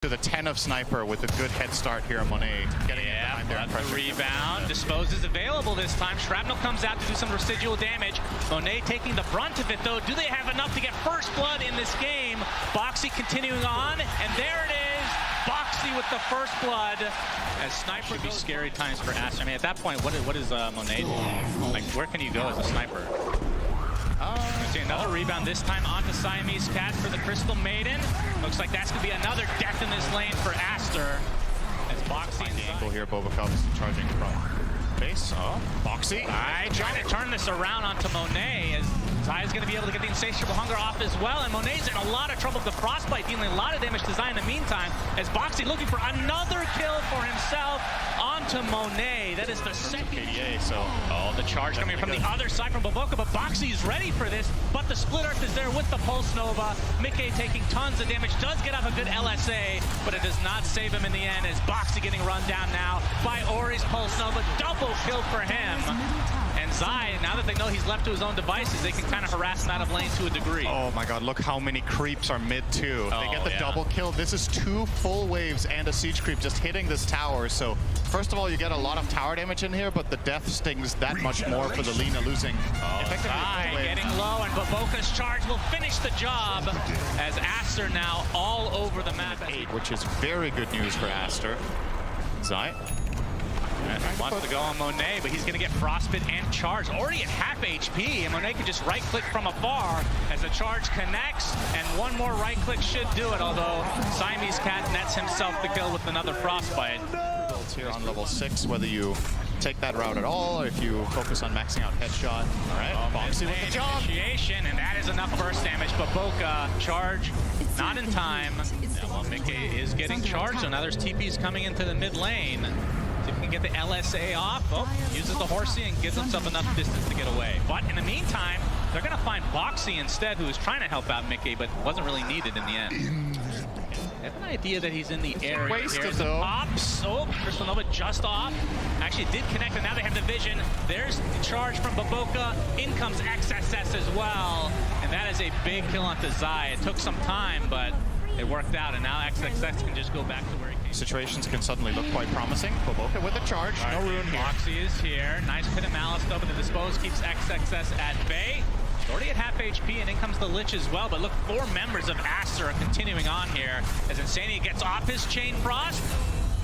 to the 10 of Sniper with a good head start here. Monet getting it behind there. The rebound. Dispose is available this time. Shrapnel comes out to do some residual damage. Monet taking the brunt of it, though. Do they have enough to get first blood in this game? Boxy continuing on, and there it is. Boxy with the first blood. As Sniper should be scary times for Aster. I mean, at that point, what is Monet doing? Like, where can you go as a sniper? See another rebound, this time onto Siamese Cat for the Crystal Maiden. Looks like that's going to be another death in this lane for Aster. As Boxy and the angle here, Bobakov is charging from base. Oh, Boxy. Trying to turn this around onto Monet as Zai is going to be able to get the Insatiable Hunger off as well. And Monet's in a lot of trouble with the Frostbite, dealing a lot of damage to Zai in the meantime. As Boxy looking for another kill for himself onto Monet. That is the second KDA, so the charge coming from the other side from Baboka, but Boxy is ready for this, but the Split Earth is there with the Pulse Nova. Mickey taking tons of damage, does get off a good LSA, but it does not save him in the end as Boxy getting run down now by Ori's Pulse Nova. Double kill for him. And Zai, now that they know he's left to his own devices, they can kind of harass him out of lane to a degree. Oh my god, look how many creeps are mid too. They get the double kill. This is 2 full waves and a siege creep just hitting this tower. So first of all, you get a lot of tower damage in here, but the death stings that much more for the Lina losing. Zai getting low, and Baboka's charge will finish the job as Aster now all over the map. 8, which is very good news for Aster. Zai wants to go on Monet, but he's going to get frostbit and charge. Already at half HP, and Monet can just right-click from afar as the charge connects, and one more right-click should do it, although Siamese Cat nets himself the kill with another frostbite. Builds here on level 6, whether you take that route at all, or if you focus on maxing out headshot. All right, Boxy with the job. Initiation, and that is enough burst damage. Baboka, charge, not in time. Yeah, well, Mickey is getting charged, so now there's TPs coming into the mid lane. See if he can get the LSA off. Uses the Horsey and gives himself enough distance to get away. But in the meantime, they're going to find Boxy instead, who is trying to help out Mickey, but wasn't really needed in the end. I have an idea that he's in the area. Wasted, though. Pops. Oh, Crystal Nova just off. Actually did connect, and now they have the vision. There's the charge from Baboka. In comes XSS as well. And that is a big kill onto Zai. It took some time, but it worked out, and now XXX can just go back to where he came. Situations can suddenly look quite promising. Baboka with a charge, no rune here. Boxy is here. Nice Pit of Malice, though, but the Dispose keeps XXS at bay. Already at half HP, and in comes the Lich as well. But look, 4 members of Aster are continuing on here as Insania gets off his Chain Frost.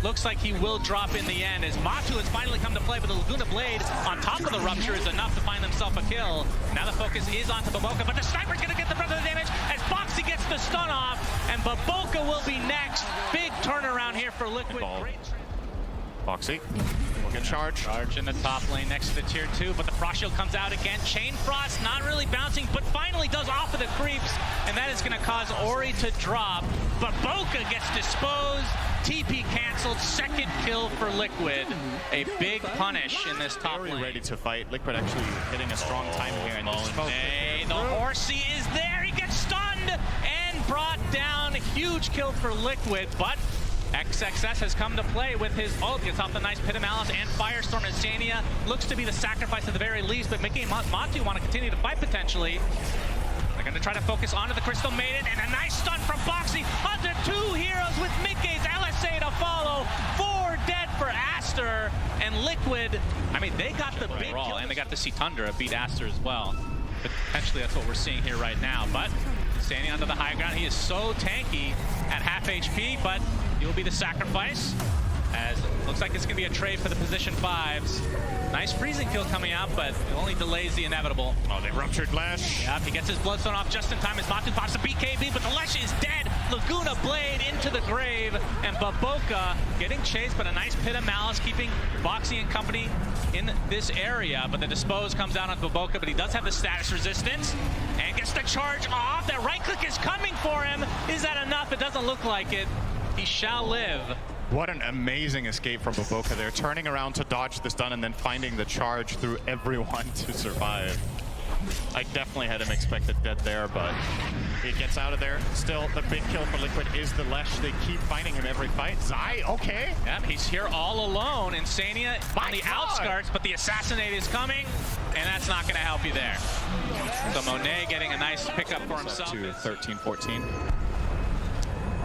Looks like he will drop in the end as Matu has finally come to play, but the Laguna Blade on top of the Rupture is enough to find himself a kill. Now the focus is onto Baboka, but the Sniper's going to get the brunt of the damage as Boxy gets the stun off, and Baboka will be next. Big turnaround here for Liquid. Boxy will get charged. Charge in the top lane next to the tier 2, but the Frost Shield comes out again. Chain Frost not really bouncing, but finally does off of the creeps, and that is going to cause Ori to drop. Baboka gets disposed. TP canceled, second kill for Liquid. A big punish in this top lane. Ready to fight. Liquid actually hitting a strong time here. And Monet, the Horsey is there. He gets stunned and brought down. Huge kill for Liquid, but XXS has come to play with his ult. Gets off the nice Pit of Malice and Firestorm. Insania looks to be the sacrifice at the very least, but Mickey and Matu want to continue to fight potentially. They're going to try to focus onto the Crystal Maiden, and a nice stun from Boxy onto 2 heroes with Mickey's LSA to follow. 4 dead for Aster, and Liquid, I mean, they got the big kill, and they got to see Tundra beat Aster as well. But potentially that's what we're seeing here right now. But standing onto the high ground, he is so tanky at half HP, but he'll be the sacrifice. As it looks like it's going to be a trade for the position 5s. Nice freezing kill coming out, but it only delays the inevitable. Oh, they ruptured Lash. Yep, he gets his Bloodstone off just in time as Matu pops the BKB, but the Lash is dead. Laguna Blade into the grave, and Baboka getting chased, but a nice Pit of Malice keeping Boxy and company in this area. But the Dispose comes out on Baboka, but he does have the status resistance and gets the charge off. That right click is coming for him. Is that enough? It doesn't look like it. He shall live. What an amazing escape from Baboka there, turning around to dodge the stun and then finding the charge through everyone to survive. I definitely had him expected dead there, but he gets out of there. Still, the big kill for Liquid is the Lesh. They keep finding him every fight. Zai, okay. Yep, he's here all alone. Insania on the outskirts, but the Assassinate is coming, and that's not going to help you there. So Monet getting a nice pickup for himself. To 13-14.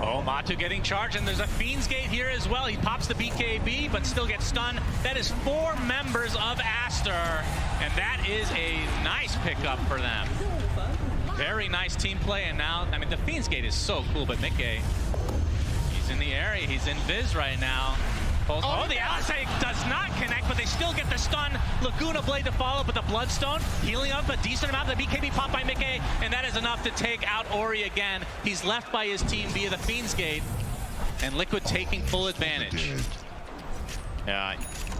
Oh, Matu getting charged, and there's a Fiend's Gate here as well. He pops the BKB, but still gets stunned. That is 4 members of ASTER, and that is a nice pickup for them. Very nice team play, and now, I mean, the Fiend's Gate is so cool, but Mickey, he's in the area. He's in Viz right now. Oh, the LSA does not connect, but they still get the stun. Laguna Blade to follow, but the Bloodstone healing up a decent amount. The BKB popped by Mickey, and that is enough to take out Ori again. He's left by his team via the Fiend's Gate, and Liquid taking full advantage. Yeah,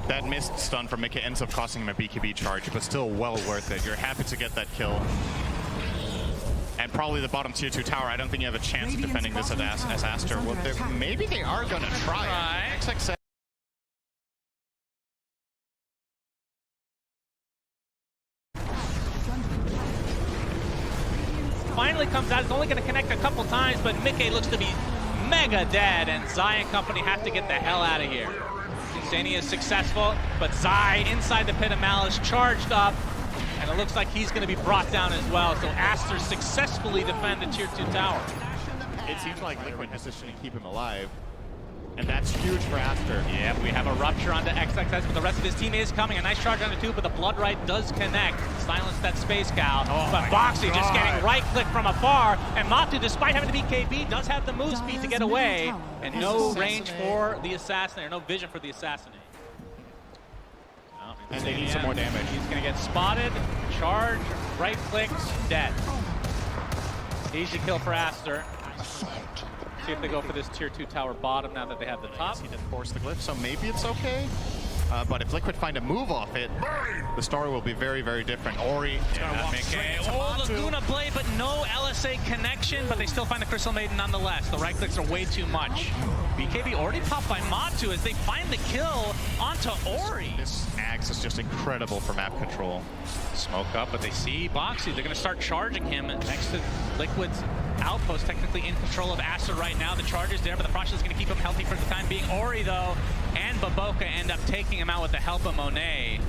that missed stun from Mickey ends up costing him a BKB charge, but still well worth it. You're happy to get that kill. And probably the bottom tier 2 tower. I don't think you have a chance of defending this as ASTER. Well, maybe they are going to try it. XXX finally comes out. It's only going to connect a couple times, but Mickey looks to be mega dead, and Zai and company have to get the hell out of here. Insania is successful, but Zai inside the Pit of Malice charged up, and it looks like he's going to be brought down as well. So ASTER successfully defend the tier 2 tower. It seems like Liquid has to keep him alive. And that's huge for ASTER. Yeah, we have a rupture onto XXX, but the rest of his team is coming. A nice charge onto 2, but the Blood Right does connect. Silence that Space Cow. But Boxy just getting right-click from afar. And Matu, despite having the BKB, does have the move speed to get away. And no range for the Assassinate, or no vision for the Assassinate. And they need some more damage. He's going to get spotted, charge, right-click, dead. Easy kill for ASTER. See if they go for this tier 2 tower bottom now that they have the top. He didn't force the glyph, so maybe it's okay. But if Liquid find a move off it, the story will be very, very different. Ori, Laguna Blade, but no LSA connection, but they still find the Crystal Maiden nonetheless. The right clicks are way too much. BKB already popped by Matu as they find the kill onto Ori. This Axe is just incredible for map control. Smoke up, but they see Boxy. They're going to start charging him next to Liquid's outpost, technically in control of ASTER right now. The charge is there, but the Frost is going to keep him healthy for the time being. Ori, though, and Baboka end up taking him out with the help of Monet.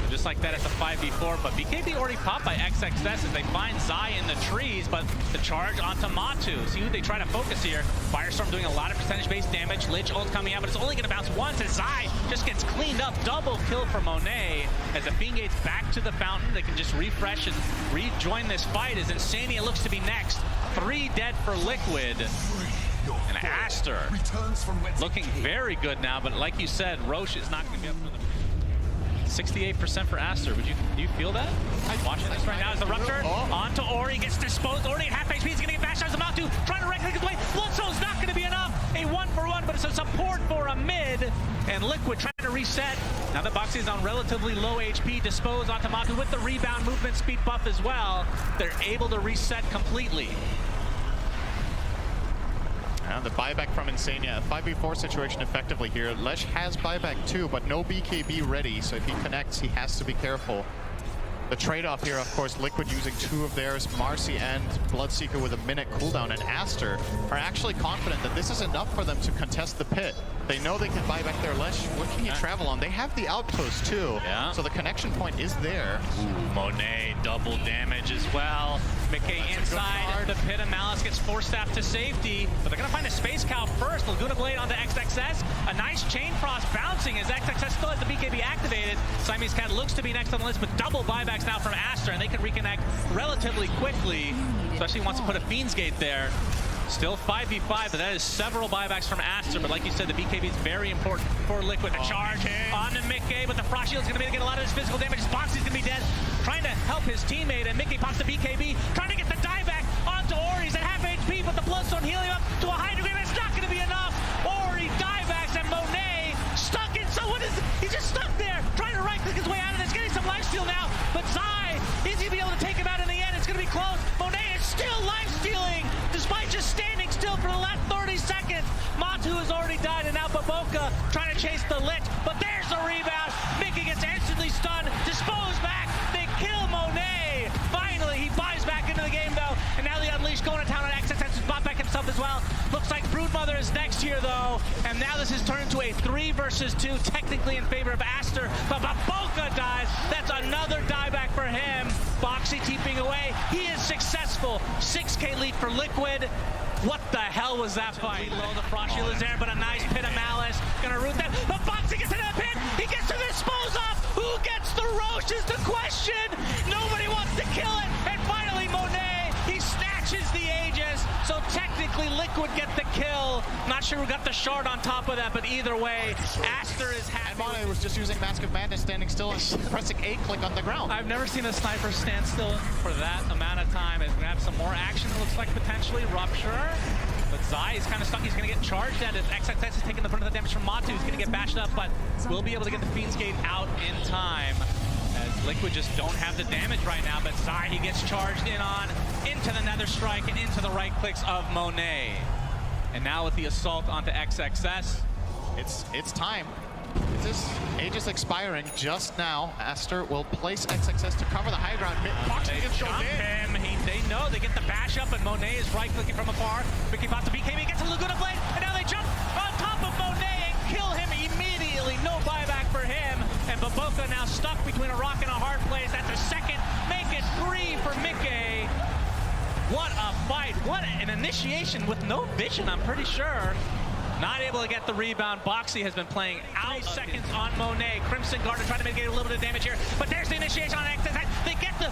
Just like that, it's a 5v4, but BKB already popped by XXS as they find Zai in the trees, but the charge onto Matu. See who they try to focus here. Firestorm doing a lot of percentage-based damage. Lich ult coming out, but it's only going to bounce once as Zai just gets cleaned up. Double kill for Monet as the Fiend Gate's back to the fountain. They can just refresh and rejoin this fight as Insania looks to be next. 3 dead for Liquid. And ASTER looking very good now, but like you said, Roche is not going to be up for the 68% for ASTER. Do you feel that? Watching this right now as the rupture onto Ori, gets disposed. Ori at half HP, he's going to get bashed out of Matu, trying to right-click his way. Bloodstone's not going to be enough. A 1-for-1, but it's a support for a mid. And Liquid trying to reset. Now that Boxy is on relatively low HP, disposed onto Matu with the rebound movement speed buff as well. They're able to reset completely. The buyback from Insania, a 5v4 situation effectively here. Lesh has buyback too, but no BKB ready, so if he connects, he has to be careful. The trade-off here, of course, Liquid using 2 of theirs, Marcy and Bloodseeker with a minute cooldown, and ASTER are actually confident that this is enough for them to contest the pit. They know they can buy back their Lesh. What can you travel on? They have the outpost too, so the connection point is there. Monet double damage as well. Mickey inside the Pit of Malice gets Force Staff to safety, but they're going to find a Space Cow first. Laguna Blade onto XXS. A nice Chain Frost bouncing as XXS still has the BKB activated. Siamese Cat looks to be next on the list, but double buybacks now from ASTER, and they can reconnect relatively quickly, especially wants to put a Fiend's Gate there. Still 5v5, but that is several buybacks from ASTER, but like you said, the BKB is very important for Liquid. A charge on to Mickey, but the Frost Shield's going to be able to get a lot of his physical damage. Boxy's going to be dead, trying to help his teammate, and Mickey pops the BKB, trying to get the dieback onto Ori. He's at half HP, but the Bloodstone healing up to a high degree, but it's not going to be enough. Ori diebacks, and Monet stuck in, so what is it? He's just stuck there, trying to right-click his way out of this, getting some lifesteal now, but Zai, is he going to be able to take him out in the end? It's going to be close. Monet is still lifestealing, despite just standing still for the last 30 seconds. Matu has already died, and now Baboka trying to chase the Lich, but there's the rebound. Mickey gets instantly stunned, disposed back, they kill Monet. Finally, he buys back into the game, though, and now the Unleashed going to town on XXS has bought back himself as well. Looks like Broodmother is next here, though, and now this has turned into a 3 versus 2, technically in favor of ASTER, but Baboka dies. That's another dieback for him. Boxy keeping away. He is successful. 6K lead for Liquid. What the hell was that fight? Low, the frost shield is there, but a nice pit of malice. Gonna root that. But Foxy gets into the pit. He gets to dispose of. Who gets the roast is the question. Nobody wants to kill it. And finally, Monet, he snatches the Aegis. So technically, Liquid get the kill. Not sure who got the shard on top of that, but either way, Aster is happy. And Monet was just using Mask of Madness, standing still and pressing A-click on the ground. I've never seen a sniper stand still for that amount of time. It's gonna have some more action, it looks like, potentially. Rupture. But Zai is kind of stuck. He's going to get charged at it. XXX is taking the brunt of the damage from Matu. He's going to get bashed up, but will be able to get the Fiend's Gate out in time. As Liquid just don't have the damage right now, but Zai, he gets charged in on, into the Nether Strike and into the right clicks of Monet. And now with the assault onto XXS. It's time. This Aegis expiring just now. Aster will place XXS to cover the high ground. Foxy just goes in. They know they get the bash up, and Monet is right-clicking from afar. Mickey pops the BKB, gets a Laguna Blade, and now they jump on top of Monet and kill him immediately. No buyback for him, and Baboka now stuck between a rock and a hard place. That's a second. Make it 3 for Mickey. What a fight. What an initiation with no vision, I'm pretty sure. Not able to get the rebound. Boxy has been playing out. 3 seconds on Monet. Crimson Guard trying to mitigate a little bit of damage here, but there's the initiation on XXX. They get the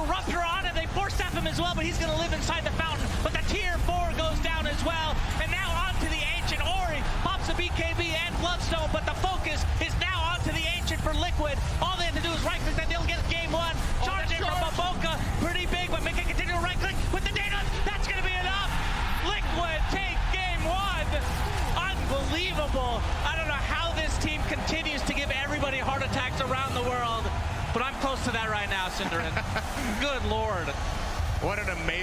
Rupture on him. They force step him as well, but he's going to live inside the fountain. But the tier 4 goes down as well. And now onto the Ancient. Ori pops the BKB and Bloodstone, but the focus is now onto the Ancient for Liquid. All they have to do is right-click that they'll get game 1. Charge in from Baboka. Pretty big, but make it continue to right-click with the data. That's going to be enough. Liquid take game 1. Unbelievable. I don't know how this team continues to give everybody heart attacks around the world, but I'm close to that right now, Cinderin. Good Lord. What an amazing